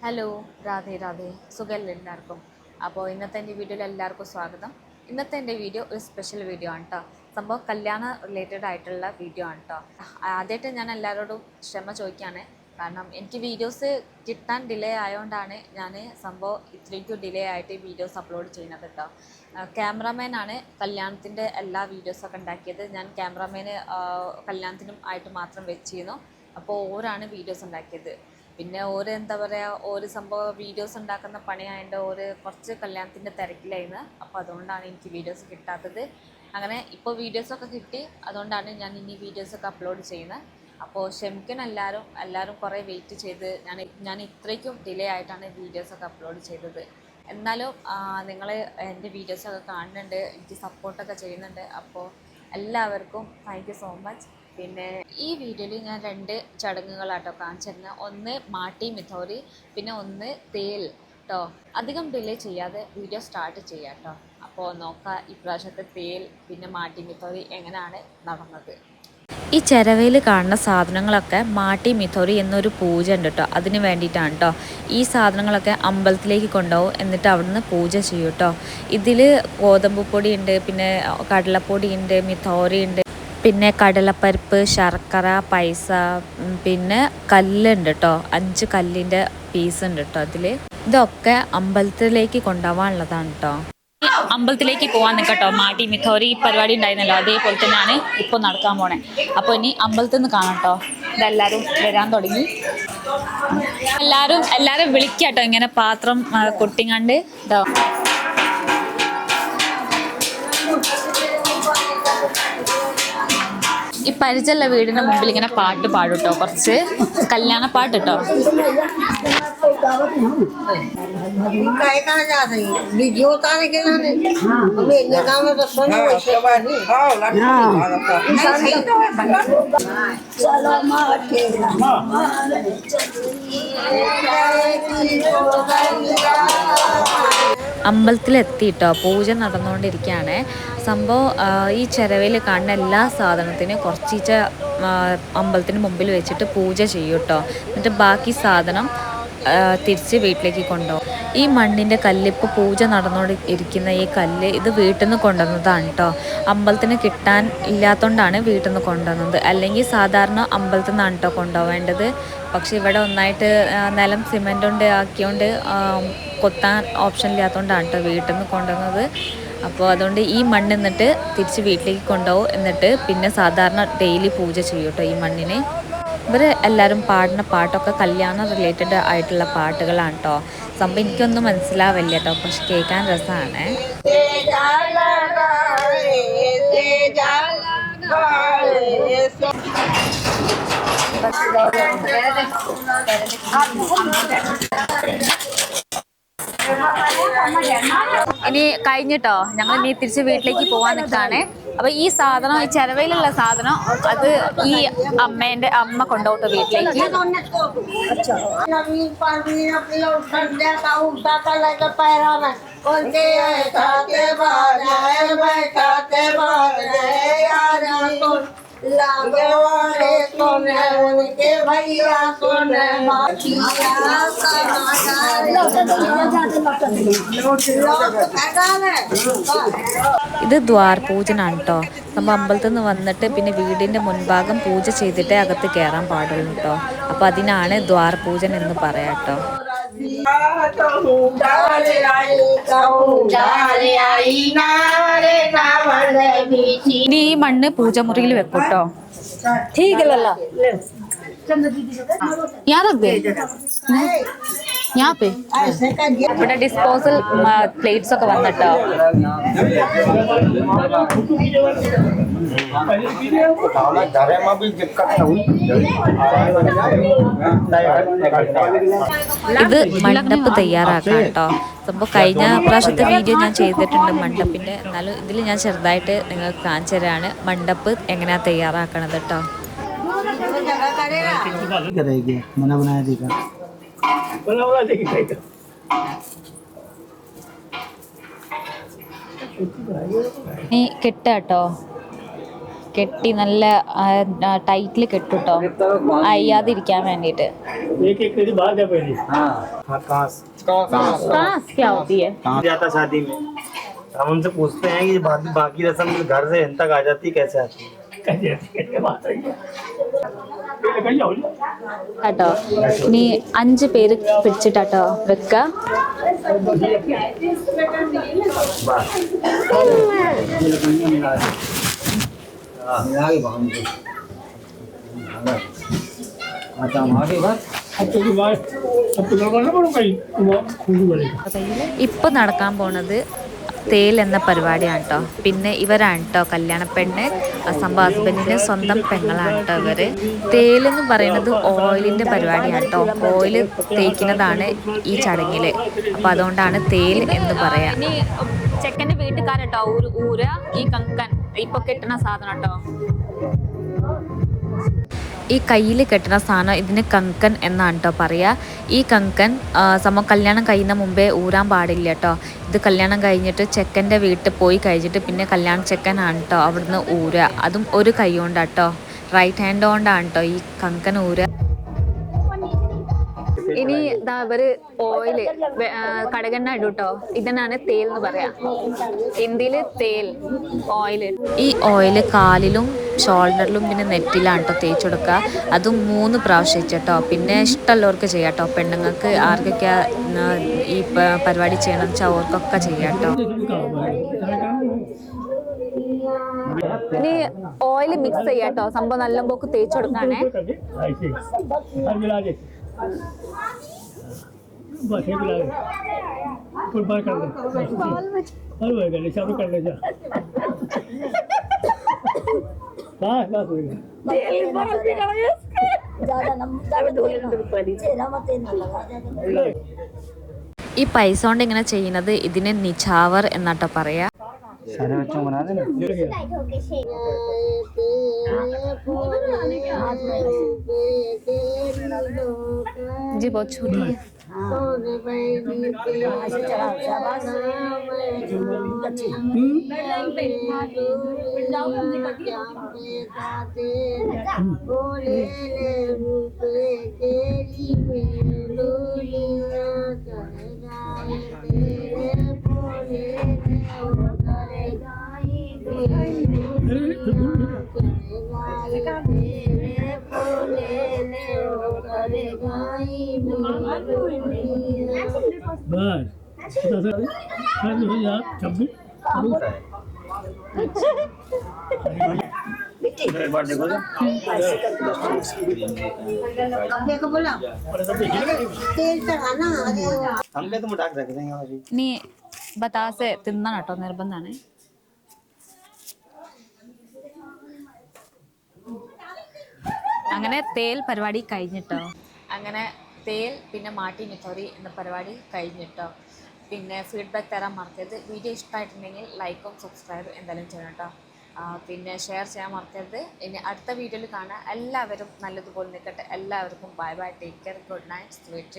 Hello, Radhe Radhe, സുഖമല്ലേ എല്ലാവർക്കും? അപ്പോൾ ഇന്നത്തെ എൻ്റെ വീഡിയോയിൽ എല്ലാവർക്കും സ്വാഗതം. ഇന്നത്തെ എൻ്റെ വീഡിയോ ഒരു സ്പെഷ്യൽ വീഡിയോ ആണ് കേട്ടോ. സംഭവം കല്യാണ റിലേറ്റഡ് ആയിട്ടുള്ള വീഡിയോ ആണ് കേട്ടോ. ആദ്യമായിട്ട് ഞാൻ എല്ലാവരോടും ക്ഷമ ചോദിക്കുകയാണ്. കാരണം എനിക്ക് വീഡിയോസ് കിട്ടാൻ ഡിലേ ആയതുകൊണ്ടാണ് ഞാൻ സംഭവം ഇത്രയ്ക്കും ഡിലേ ആയിട്ട് വീഡിയോസ് അപ്ലോഡ് ചെയ്യുന്നത് കേട്ടോ. ക്യാമറാമാനാണ് കല്യാണത്തിൻ്റെ എല്ലാ വീഡിയോസൊക്കെ ഉണ്ടാക്കിയത്. ഞാൻ ക്യാമറാമാന് കല്യാണത്തിനും ആയിട്ട് മാത്രം വെച്ചിരുന്നു. അപ്പോൾ ഓരാണ് വീഡിയോസ് ഉണ്ടാക്കിയത്. പിന്നെ ഓര് എന്താ പറയുക, ഒരു സംഭവം വീഡിയോസ് ഉണ്ടാക്കുന്ന പണിയായതുകൊണ്ട് ഓര് കുറച്ച് കല്യാണത്തിൻ്റെ തിരക്കിലായിരുന്നു. അപ്പോൾ അതുകൊണ്ടാണ് എനിക്ക് വീഡിയോസ് കിട്ടാത്തത്. അങ്ങനെ ഇപ്പോൾ വീഡിയോസൊക്കെ കിട്ടി, അതുകൊണ്ടാണ് ഞാൻ ഇനി വീഡിയോസൊക്കെ അപ്ലോഡ് ചെയ്യുന്നത്. അപ്പോൾ ക്ഷമിക്കണം എല്ലാവരും കുറേ വെയിറ്റ് ചെയ്ത് ഞാൻ ഇത്രയ്ക്കും ഡിലേ ആയിട്ടാണ് വീഡിയോസൊക്കെ അപ്ലോഡ് ചെയ്തത്. എന്നാലും നിങ്ങൾ എൻ്റെ വീഡിയോസൊക്കെ കാണുന്നുണ്ട്, എനിക്ക് സപ്പോർട്ടൊക്കെ ചെയ്യുന്നുണ്ട്. അപ്പോൾ എല്ലാവർക്കും താങ്ക് യു സോ മച്ച്. പിന്നെ ഈ വീഡിയോയിൽ ഞാൻ 2 ചടങ്ങുകളാട്ടോ കാണിച്ചു തരുന്നത്. ഒന്ന് മാട്ടി മിഥോരി, പിന്നെ ഒന്ന് തേൽ കേട്ടോ. അധികം ഡിലേ ചെയ്യാതെ വീഡിയോ സ്റ്റാർട്ട് ചെയ്യാം കേട്ടോ. അപ്പോൾ നോക്കാം ഇപ്രാവശ്യത്തെ തേൽ പിന്നെ മാട്ടി മിഥോരി എങ്ങനെയാണ് നടന്നത്. ഈ ചിരവയിൽ കാണുന്ന സാധനങ്ങളൊക്കെ മാട്ടി മിഥോരി എന്നൊരു പൂജ ഉണ്ട് കേട്ടോ. അതിന് വേണ്ടിയിട്ടാണ് കേട്ടോ. ഈ സാധനങ്ങളൊക്കെ അമ്പലത്തിലേക്ക് കൊണ്ടുപോകും, എന്നിട്ട് അവിടുന്ന് പൂജ ചെയ്യും കേട്ടോ. ഇതിൽ ഗോതമ്പ് പൊടി ഉണ്ട്, പിന്നെ കടലപ്പൊടി ഉണ്ട്, മിഥോരി ഉണ്ട്, പിന്നെ കടലപ്പരിപ്പ്, ശർക്കര, പൈസ, പിന്നെ കല്ലുണ്ട് കേട്ടോ. 5 കല്ലിൻ്റെ പീസ് ഉണ്ട് കേട്ടോ അതിൽ. ഇതൊക്കെ അമ്പലത്തിലേക്ക് കൊണ്ടുപോകാനുള്ളതാണ് കേട്ടോ. അമ്പലത്തിലേക്ക് പോകാൻ നിൽക്കട്ടോ. മാട്ടി മിഥോരി പരിപാടി ഉണ്ടായിരുന്നല്ലോ, അതേപോലെ തന്നെയാണ് ഇപ്പോൾ നടക്കാൻ പോണേ. അപ്പോൾ ഇനി അമ്പലത്തിൽ നിന്ന് കാണാം കേട്ടോ. ഇതെല്ലാവരും വരാൻ തുടങ്ങി. എല്ലാവരും വിളിക്കാട്ടോ, ഇങ്ങനെ പാത്രം കൊട്ടിങ്ങാണ്ട് ഇതോ. ഈ പരിചയമുള്ള വീടിൻ്റെ മുമ്പിൽ ഇങ്ങനെ പാട്ട് പാടും കേട്ടോ, കുറച്ച് കല്യാണ പാട്ട് കേട്ടോ. അമ്പലത്തിലെത്തിയിട്ടോ. പൂജ നടന്നുകൊണ്ടിരിക്കുകയാണ്. സംഭവം ഈ ചിരവയിൽ കാണുന്ന എല്ലാ സാധനത്തിനും കുറച്ചീച്ച അമ്പലത്തിന് മുമ്പിൽ വെച്ചിട്ട് പൂജ ചെയ്യും കേട്ടോ. എന്നിട്ട് ബാക്കി സാധനം തിരിച്ച് വീട്ടിലേക്ക് കൊണ്ടുപോകും. ഈ മണ്ണിൻ്റെ കല്ല്, ഇപ്പോൾ പൂജ നടന്നുകൊണ്ട് ഇരിക്കുന്ന ഈ കല്ല്, ഇത് വീട്ടിൽ നിന്ന് കൊണ്ടുവന്നതാണ് കേട്ടോ. അമ്പലത്തിന് കിട്ടാൻ ഇല്ലാത്തതുകൊണ്ടാണ് വീട്ടിൽ നിന്ന് കൊണ്ടുവന്നത്. അല്ലെങ്കിൽ സാധാരണ അമ്പലത്തിൽ നിന്നാണ് കേട്ടോ കൊണ്ടുപോകേണ്ടത്. പക്ഷെ ഇവിടെ ഒന്നായിട്ട് നിലം സിമെൻ്റ് കൊണ്ട് ആക്കിയോണ്ട് കൊത്താൻ ഓപ്ഷൻ ഇല്ലാത്തതുകൊണ്ടാണ് കേട്ടോ വീട്ടിൽ നിന്ന് കൊണ്ടുവന്നത്. അപ്പോൾ അതുകൊണ്ട് ഈ മണ്ണ് എന്നിട്ട് തിരിച്ച് വീട്ടിലേക്ക് കൊണ്ടുപോകും. എന്നിട്ട് പിന്നെ സാധാരണ ഡെയിലി പൂജ ചെയ്യും കേട്ടോ ഈ മണ്ണിന്. ഇവർ എല്ലാവരും പാടുന്ന പാട്ടൊക്കെ കല്യാണ റിലേറ്റഡ് ആയിട്ടുള്ള പാട്ടുകളാണ് കേട്ടോ. സംഭവം എനിക്കൊന്നും മനസ്സിലാവില്ല കേട്ടോ, പക്ഷെ കേൾക്കാൻ രസമാണ്. ഇനി കഴിഞ്ഞിട്ടോ, ഞങ്ങൾ ഇനി തിരിച്ച് വീട്ടിലേക്ക് പോകാൻ നിൽക്കുകയാണ്. അപ്പൊ ഈ സാധനം, ഈ ചിരവയിലുള്ള സാധനം, അത് ഈ അമ്മ കൊണ്ടുപോട്ടോ വീട്ടിലേക്ക്. ഇത് ദ്വാരപൂജനാണ് കേട്ടോ. നമ്മൾ അമ്പലത്തിൽ നിന്ന് വന്നിട്ട് പിന്നെ വീടിൻ്റെ മുൻഭാഗം പൂജ ചെയ്തിട്ടേ അകത്ത് കയറാൻ പാടുള്ളൂ കേട്ടോ. അപ്പോൾ അതിനാണ് ദ്വാരപൂജൻ എന്ന് പറയാം കേട്ടോ. ഇനി ഈ മണ്ണ് പൂജമുറിയിൽ വെക്കും കേട്ടോ. ठीकല്ല ഇവിടെ ഡിസ്പോസൽ പ്ലേറ്റ്സ് ഒക്കെ വന്നിട്ടോ. ഇത് മണ്ഡപ്പ് തയ്യാറാക്കാം കേട്ടോ. സംഭവം കഴിഞ്ഞ പ്രാവശ്യത്തെ വീഡിയോ ഞാൻ ചെയ്തിട്ടുണ്ട് മണ്ഡപ്പിൻ്റെ. എന്നാലും ഇതിൽ ഞാൻ ചെറുതായിട്ട് നിങ്ങൾക്ക് കാണിച്ചു തരാണ് മണ്ഡപ്പ് എങ്ങനെയാണ് തയ്യാറാക്കണത് കേട്ടോ. നീ കെട്ടാട്ടോ. കെട്ടി നല്ല ടൈറ്റിൽ കെട്ടുട്ടോ അയ്യാതിരിക്കാൻ വേണ്ടിയിട്ട്. शादी में हम उनसे पूछते हैं कि बाकी रस्म घर से यहाँ तक आ जाती है, कैसे आती है? കേട്ടോ ഇനി 5 പേര് പിടിച്ചിട്ടാട്ടോ വെക്ക. ഇപ്പൊ നടക്കാൻ പോണത് തേൽ എന്ന പരിപാടിയാണ് കേട്ടോ. പിന്നെ ഇവരാണ് കേട്ടോ കല്യാണപ്പെണ്ണ്, സംഭവം ഹസ്ബൻഡിൻ്റെ സ്വന്തം പെങ്ങളാണ് കേട്ടോ ഇവര്. തേലെന്ന് പറയുന്നത് ഓയിലിൻ്റെ പരിപാടിയാണ് കേട്ടോ. ഓയിൽ തേക്കുന്നതാണ് ഈ ചടങ്ങിൽ. അപ്പോൾ അതുകൊണ്ടാണ് തേൽ എന്ന് പറയാം. ഇനി ചെക്കൻ്റെ വീട്ടുകാരട്ടോ ഊര ഈ കങ്കൻ ഇപ്പൊ കെട്ടുന്ന സാധനം കേട്ടോ. ഈ കയ്യിൽ കെട്ടുന്ന സാധനം ഇതിന് കങ്കൻ എന്നാണ് കേട്ടോ പറയുക. ഈ കങ്കൻ കല്യാണം കഴിയുന്ന മുമ്പേ ഊരാൻ പാടില്ല കേട്ടോ. ഇത് കല്യാണം കഴിഞ്ഞിട്ട് ചെക്കൻ്റെ വീട്ടിൽ പോയി കഴിഞ്ഞിട്ട് പിന്നെ കല്യാണ ചെക്കനാണ് കേട്ടോ അവിടുന്ന് ഊരുക. അതും ഒരു കൈ കൊണ്ടാണ് കേട്ടോ, റൈറ്റ് ഹാൻഡ് കൊണ്ടാണ് കേട്ടോ ഈ കങ്കൻ ഊരുക. ഇനി ഇതാ ഇവര് ഓയില് കടകെണ്ണ ഇടും കേട്ടോ. ഇതിനാണ് തേൽ എന്ന് പറയാ, ഹിന്ദിയില് തേൽ ഓയില്. ഈ ഓയില് കാലിലും ഷോൾഡറിലും പിന്നെ നെറ്റിലാണ് കേട്ടോ തേച്ച് കൊടുക്കുക. അതും 3 പ്രാവശ്യം കേട്ടോ. പിന്നെ ഇഷ്ടമുള്ളവർക്ക് ചെയ്യാം കേട്ടോ. പെണ്ണുങ്ങൾക്ക് ആർക്കൊക്കെ ഈ പരിപാടി ചെയ്യണമെന്ന് വെച്ചാൽ അവർക്കൊക്കെ ചെയ്യാം കേട്ടോ. ഇനി ഓയില് മിക്സ് ചെയ്യാം കേട്ടോ. സംഭവം നല്ല പോക്ക് തേച്ച് കൊടുക്കാനേ. ഈ പൈസ കൊണ്ട് ഇങ്ങനെ ചെയ്യുന്നത് ഇതിന് നിച്ചാവർ എന്നാട്ടോ പറയാ. जी बहुत छोटी है। നീ ബത്താസെ തിന്നണം കേട്ടോ, നിർബന്ധമാണ്. അങ്ങനെ തേൽ പരിപാടി കഴിഞ്ഞിട്ടോ. അങ്ങനെ തേൽ പിന്നെ മാട്ടി മിത്തോറി എന്ന പരിപാടി കഴിഞ്ഞിട്ടോ. പിന്നെ ഫീഡ്ബാക്ക് തരാൻ മറക്കരുത്. വീഡിയോ ഇഷ്ടമായിട്ടുണ്ടെങ്കിൽ ലൈക്കും സബ്സ്ക്രൈബും എന്തായാലും ചെയ്യണം കേട്ടോ. പിന്നെ ഷെയർ ചെയ്യാൻ മറക്കരുത്. ഇനി അടുത്ത വീഡിയോയിൽ കാണാം. എല്ലാവരും നല്ലതുപോലെ നിൽക്കട്ടെ. എല്ലാവർക്കും bye bye, take care, good night, sweet.